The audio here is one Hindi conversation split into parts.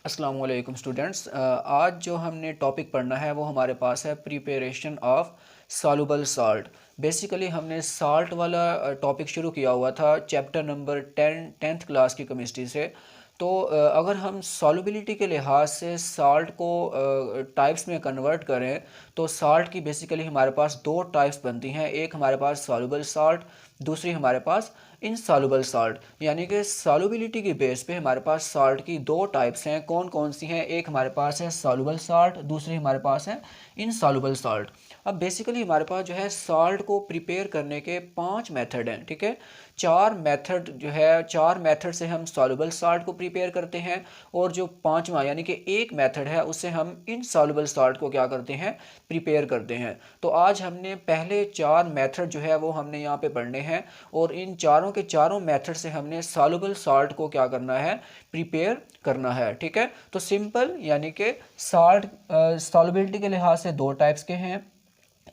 अस्सलाम वालेकुम स्टूडेंट्स। आज जो हमने टॉपिक पढ़ना है वो हमारे पास है preparation of soluble salt. Basically हमने साल्ट वाला टॉपिक शुरू किया हुआ था चैप्टर नंबर 10th क्लास की केमिस्ट्री से। तो अगर हम सॉल्युबिलिटी के लिहाज से साल्ट को टाइप्स में कन्वर्ट करें तो साल्ट की बेसिकली हमारे पास दो टाइप्स बनती हैं। एक हमारे पास सॉल्युबल साल्ट, दूसरी हमारे पास इनसॉल्युबल साल्ट। यानी कि सॉल्युबिलिटी के बेस पे हमारे पास साल्ट की दो टाइप्स हैं। कौन कौन सी हैं? एक हमारे पास है सॉल्युबल साल्ट, दूसरी हमारे पास है इनसॉल्युबल साल्ट। अब बेसिकली हमारे पास जो है साल्ट को प्रिपेयर करने के 5 मेथड हैं। ठीक है, चार मेथड से हम सॉल्युबल साल्ट को प्रिपेयर करते हैं, और जो पांचवा यानी कि एक मेथड है उससे हम इनसॉल्युबल साल्ट को क्या करते हैं, प्रिपेयर करते हैं। तो आज हमने पहले 4 मेथड जो है वो हमने यहाँ पे पढ़ने हैं, और इन चारों के चारों मेथड से हमने सॉल्युबल साल्ट को क्या करना है, प्रिपेयर करना है। ठीक है, तो सिंपल यानी कि साल्ट सॉल्युबिलिटी के लिहाज से दो टाइप्स के हैं,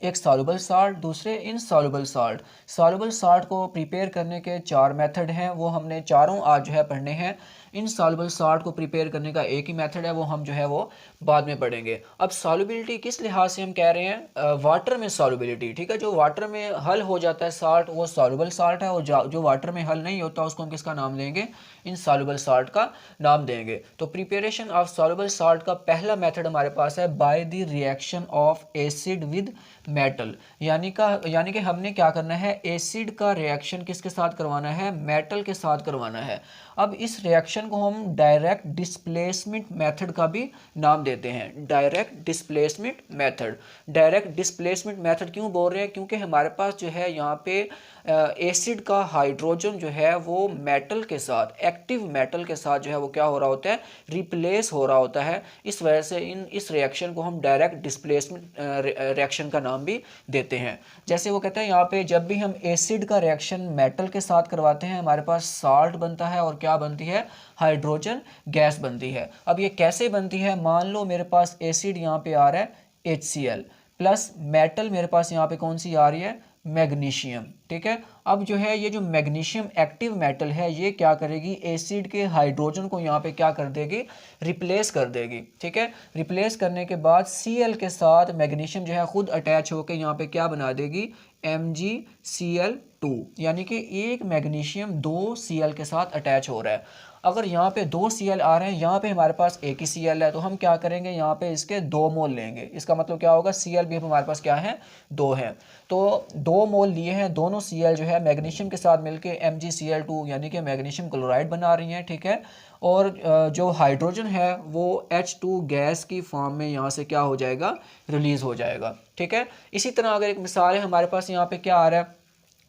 एक सॉल्युबल साल्ट, दूसरे इनसॉल्युबल साल्ट। सॉल्युबल साल्ट को प्रिपेयर करने के 4 मेथड हैं, वो हमने चारों आज जो है पढ़ने हैं। इनसॉल्युबल साल्ट को प्रिपेयर करने का एक ही मेथड है, वो हम जो है वो बाद में पढ़ेंगे। अब सॉल्युबिलिटी किस लिहाज से हम कह रहे हैं, वाटर में सॉल्युबिलिटी। ठीक है, जो वाटर में हल हो जाता है साल्ट वो सॉल्युबल साल्ट है, और जो वाटर में हल नहीं होता उसको हम किसका नाम देंगे, इनसॉल्युबल साल्ट का नाम देंगे। तो प्रिपरेशन ऑफ सॉल्युबल साल्ट का पहला मेथड हमारे पास है by the reaction of acid with metal. यानी कि हमने क्या करना है, एसिड का रिएक्शन किसके साथ करवाना है, मेटल के साथ करवाना है। अब इस रिएक्शन को हम डायरेक्ट डिस्प्लेसमेंट मेथड का भी नाम देते हैं, direct displacement method. Direct displacement method क्यों बोल रहे हैं, क्योंकि हमारे पास जो है यहाँ पे एसिड का हाइड्रोजन जो है वो मेटल के साथ, एक्टिव मेटल के साथ जो है वो क्या हो रहा होता है, रिप्लेस हो रहा होता है। इस वजह से इस रिएक्शन को हम डायरेक्ट डिस्प्लेसमेंट रिएक्शन का नाम भी देते हैं। जैसे वो कहते हैं यहाँ पे, जब भी हम एसिड का रिएक्शन मेटल के साथ करवाते हैं हमारे पास साल्ट बनता है, और क्या बनती है, हाइड्रोजन गैस बनती है। अब ये कैसे बनती है, मान लो मेरे पास एसिड यहाँ पे आ रहा है HCl प्लस मेटल मेरे पास यहाँ पे कौन सी आ रही है, मैग्नीशियम। ठीक है, अब जो है ये जो मैग्नीशियम एक्टिव मेटल है ये क्या करेगी, एसिड के हाइड्रोजन को यहाँ पे क्या कर देगी, रिप्लेस कर देगी। ठीक है, रिप्लेस करने के बाद Cl के साथ मैग्नीशियम जो है खुद अटैच होकर यहाँ पे क्या बना देगी, MgCl2। यानी कि एक मैग्नीशियम दो Cl के साथ अटैच हो रहा है। अगर यहाँ पे दो Cl आ रहे हैं, यहाँ पे हमारे पास एक ही Cl है, तो हम क्या करेंगे, यहाँ पे इसके 2 मोल लेंगे। इसका मतलब क्या होगा, Cl भी हमारे पास क्या है, 2 है। तो 2 मोल लिए हैं, दोनों Cl जो है मैग्नीशियम के साथ मिलके MgCl2 यानी कि मैग्नीशियम क्लोराइड बना रही हैं। ठीक है, और जो हाइड्रोजन है वो H2 गैस की फॉर्म में यहाँ से क्या हो जाएगा, रिलीज हो जाएगा। ठीक है, इसी तरह अगर एक मिसाल है हमारे पास, यहाँ पे क्या आ रहा है,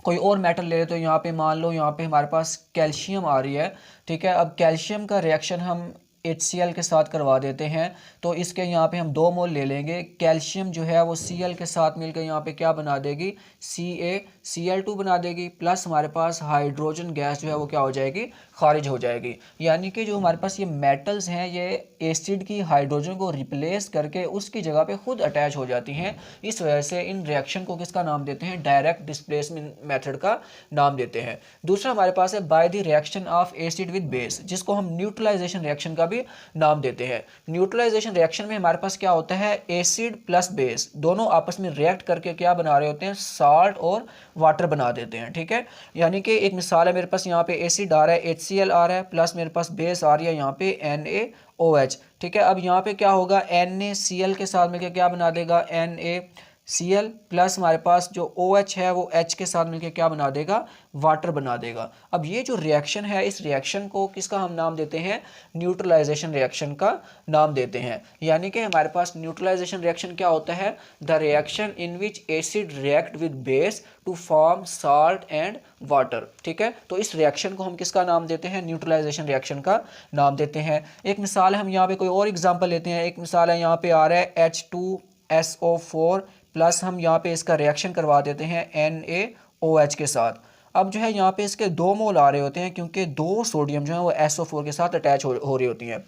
कोई और मेटल ले तो यहाँ पे मान लो यहाँ पे हमारे पास कैल्शियम आ रही है। ठीक है, अब कैल्शियम का रिएक्शन हम HCl के साथ करवा देते हैं, तो इसके यहाँ पे हम 2 मोल ले लेंगे। कैल्शियम जो है वो Cl के साथ मिलकर यहाँ पे क्या बना देगी, CaCl2 बना देगी, प्लस हमारे पास हाइड्रोजन गैस जो है वो क्या हो जाएगी, खारिज हो जाएगी। यानी कि जो हमारे पास ये मेटल्स हैं ये एसिड की हाइड्रोजन को रिप्लेस करके उसकी जगह पे खुद अटैच हो जाती हैं। इस वजह से इन रिएक्शन को किसका नाम देते हैं, डायरेक्ट डिस्प्लेसमेंट मेथड का नाम देते हैं। दूसरा हमारे पास है by the reaction of acid with base, जिसको हम न्यूट्रलाइजेशन रिएक्शन का भी नाम देते हैं। न्यूट्रलाइजेशन रिएक्शन में हमारे पास क्या होता है, एसिड प्लस बेस दोनों आपस में रिएक्ट करके क्या बना रहे होते हैं, साल्ट और वाटर बना देते हैं। ठीक है, यानी कि एक मिसाल है, मेरे पास यहाँ पे एसिड आ रहा है HCl आ रहा है, प्लस मेरे पास बेस आ रही है यहाँ पे NaOH। ठीक है, अब यहाँ पे क्या होगा, NaCl के साथ मिलकर क्या बना देगा, NaCl प्लस हमारे पास जो OH है वो H के साथ मिलकर क्या बना देगा, वाटर बना देगा। अब ये जो रिएक्शन है, इस रिएक्शन को किसका हम नाम देते हैं, न्यूट्रलाइजेशन रिएक्शन का नाम देते हैं। यानी कि हमारे पास न्यूट्रलाइजेशन रिएक्शन क्या होता है, the reaction in which acid react with base to form salt and water. ठीक है, तो इस रिएक्शन को हम किसका नाम देते हैं, न्यूट्रलाइजेशन रिएक्शन का नाम देते हैं। एक मिसाल है, हम यहाँ पे कोई और एग्जांपल लेते हैं। एक मिसाल है, यहाँ पे आ रहा है H2SO4 प्लस हम यहाँ पे इसका रिएक्शन करवा देते हैं NaOH के साथ। अब जो है यहाँ पे इसके 2 मोल आ रहे होते हैं, क्योंकि 2 सोडियम जो है वो SO4 के साथ अटैच हो रही होती हैं।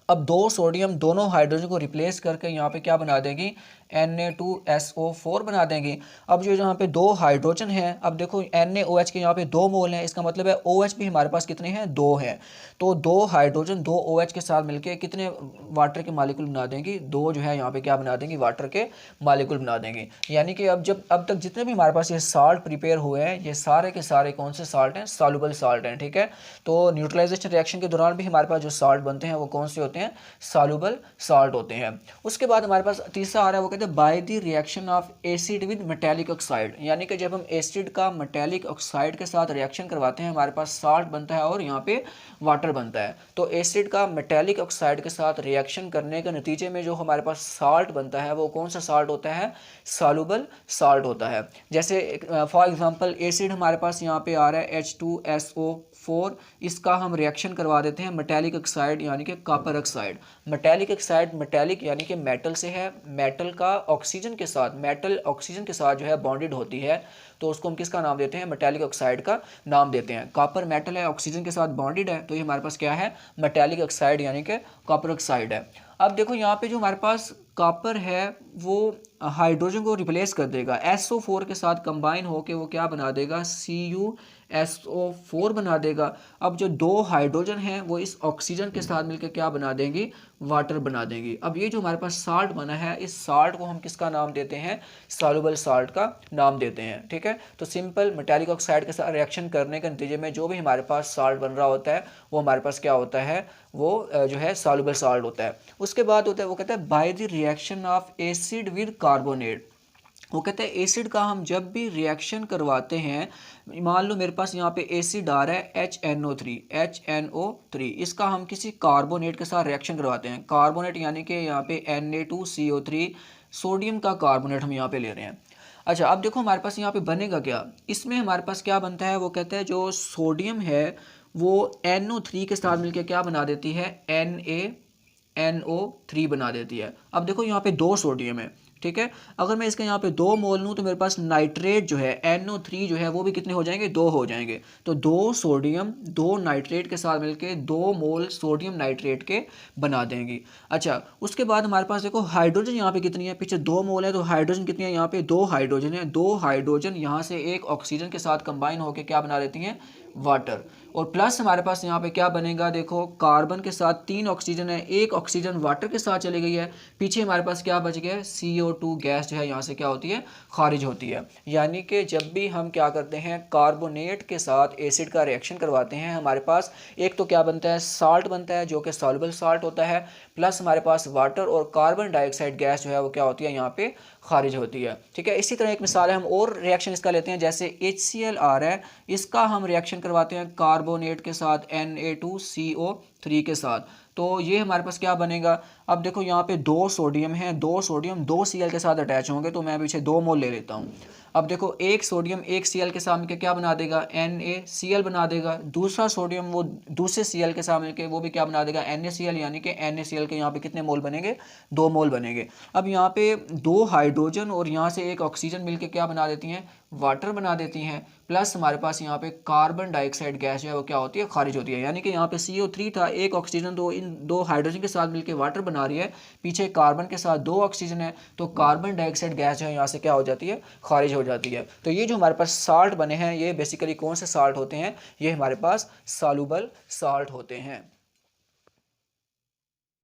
अब दो सोडियम दोनों हाइड्रोजन को रिप्लेस करके यहाँ पे क्या बना देंगी, Na2SO4 बना देंगी। अब जो यहाँ पे दो हाइड्रोजन हैं, अब देखो NaOH के यहाँ पे 2 मोल हैं, इसका मतलब है OH भी हमारे पास कितने हैं, 2 हैं। तो दो हाइड्रोजन दो OH के साथ मिलके कितने वाटर के मालिक्यूल बना देंगी, 2 जो है यहाँ पे क्या बना देंगी, वाटर के मालिक्यूल बना देंगी। यानी कि अब तक जितने भी हमारे पास ये साल्ट प्रिपेयर हुए हैं, ये सारे के सारे कौन से साल्ट हैं, सॉल्युबल साल्ट हैं। ठीक है, तो न्यूट्रलाइजेशन रिएक्शन के दौरान भी हमारे पास जो साल्ट बनते हैं वो कौन से होते हैं, सॉल्युबल साल्ट होते हैं। उसके बाद हमारे पास तीसरा आ रहा है, वो कहते हैं by the reaction of acid with metallic oxide. यानी कि जब हम एसिड का मेटेलिक ऑक्साइड के साथ रिएक्शन करवाते हैं, हमारे पास साल्ट बनता है और यहाँ पे वाटर बनता है। तो एसिड का मेटेलिक ऑक्साइड के साथ रिएक्शन करने के नतीजे में जो हमारे पास साल्ट बनता है वो कौन सा साल्ट होता है, सॉल्युबल साल्ट होता है। जैसे फॉर एग्जांपल एसिड हमारे पास यहाँ पे आ रहा है H2SO4, इसका हम रिएक्शन करवा देते हैं मेटेलिक ऑक्साइड यानी कि copper oxide. Metallic oxide, metallic यानी कि मेटल से है, मेटल का ऑक्सीजन के साथ, मेटल ऑक्सीजन के साथ जो है बॉन्डेड होती है, तो उसको हम किसका नाम देते हैं, मेटेलिक ऑक्साइड का नाम देते हैं। कॉपर मेटल है, ऑक्सीजन के साथ बॉन्डेड है, तो ये हमारे पास क्या है, मेटेलिक ऑक्साइड यानी कि कॉपर ऑक्साइड है। अब देखो यहाँ पे जो हमारे पास कॉपर है वो हाइड्रोजन को रिप्लेस कर देगा, SO4 के साथ कंबाइन होके वो क्या बना देगा, CuSO4 बना देगा। अब जो दो हाइड्रोजन हैं वो इस ऑक्सीजन के साथ मिलकर क्या बना देंगी, वाटर बना देंगी। अब ये जो हमारे पास साल्ट बना है, इस साल्ट को हम किसका नाम देते हैं, सॉल्युबल साल्ट का नाम देते हैं। ठीक है, तो सिंपल मेटालिक ऑक्साइड के साथ रिएक्शन करने के नतीजे में जो भी हमारे पास साल्ट बन रहा होता है वो हमारे पास क्या होता है, वो जो है सॉल्युबल साल्ट होता है। उसके बाद होता है, वो कहता है by the reaction of acid with carbonate. वो कहते हैं एसिड का हम जब भी रिएक्शन करवाते हैं, मान लो मेरे पास यहाँ पे एसिड आ रहा है HNO3, इसका हम किसी कार्बोनेट के साथ रिएक्शन करवाते हैं। कार्बोनेट यानी कि यहाँ पे Na2CO3, सोडियम का कार्बोनेट हम यहाँ पे ले रहे हैं। अच्छा, अब देखो हमारे पास यहाँ पे बनेगा क्या, इसमें हमारे पास क्या बनता है, वो कहते हैं जो सोडियम है वो NO3 के साथ मिलकर क्या बना देती है, NaNO3 बना देती है। अब देखो यहाँ पे 2 सोडियम है, ठीक है, अगर मैं इसका यहाँ पे 2 मोल लूँ तो मेरे पास नाइट्रेट जो है NO3 जो है वो भी कितने हो जाएंगे, 2 हो जाएंगे। तो 2 सोडियम 2 नाइट्रेट के साथ मिलके 2 मोल सोडियम नाइट्रेट के बना देंगी। अच्छा, उसके बाद हमारे पास देखो हाइड्रोजन यहाँ पे कितनी है, पीछे 2 मोल है, तो हाइड्रोजन कितनी है, यहाँ पे 2 हाइड्रोजन है। 2 हाइड्रोजन यहाँ से एक ऑक्सीजन के साथ कंबाइन होकर क्या बना देती हैं, वाटर। और प्लस हमारे पास यहाँ पे क्या बनेगा, देखो कार्बन के साथ 3 ऑक्सीजन है, एक ऑक्सीजन वाटर के साथ चली गई है, पीछे हमारे पास क्या बच गया, CO2 गैस जो है यहाँ से क्या होती है, खारिज होती है। यानी कि जब भी हम क्या करते हैं, कार्बोनेट के साथ एसिड का रिएक्शन करवाते हैं, हमारे पास एक तो क्या बनता है, साल्ट बनता है जो कि सॉल्युबल साल्ट होता है, प्लस हमारे पास वाटर और कार्बन डाइऑक्साइड गैस जो है वो क्या होती है, यहाँ पे खारिज होती है। ठीक है, इसी तरह एक मिसाल है, हम और रिएक्शन इसका लेते हैं, जैसे HCl आ रहा है, इसका हम रिएक्शन करवाते हैं कार्बोनेट के साथ Na2CO3 के साथ, तो ये हमारे पास क्या बनेगा। अब देखो यहाँ पे 2 सोडियम हैं, 2 सोडियम 2 Cl के साथ अटैच होंगे, तो मैं पीछे 2 मोल ले लेता हूँ। अब देखो एक सोडियम एक Cl के साथ मिलकर क्या बना देगा, NaCl बना देगा। दूसरा सोडियम वो दूसरे Cl के साथ मिलकर वो भी क्या बना देगा, NaCl, यानी कि NaCl के यहाँ पे कितने मोल बनेंगे, 2 मोल बनेंगे। अब यहाँ पे 2 हाइड्रोजन और यहाँ से एक ऑक्सीजन मिलकर क्या बना देती हैं, वाटर बना देती हैं, प्लस हमारे पास यहाँ पे कार्बन डाइऑक्साइड गैस जो है वो क्या होती है, खारिज होती है। यानी कि यहाँ पे CO3 था, एक ऑक्सीजन, तो इन 2 हाइड्रोजन के साथ मिलकर वाटर बना रही है, पीछे कार्बन के साथ 2 ऑक्सीजन है, तो कार्बन डाइऑक्साइड गैस जो है यहाँ से क्या हो जाती है, खारिज हो जाती है। तो ये जो हमारे पास साल्ट बने हैं ये बेसिकली कौन से साल्ट होते हैं, ये हमारे पास सॉल्युबल साल्ट होते हैं।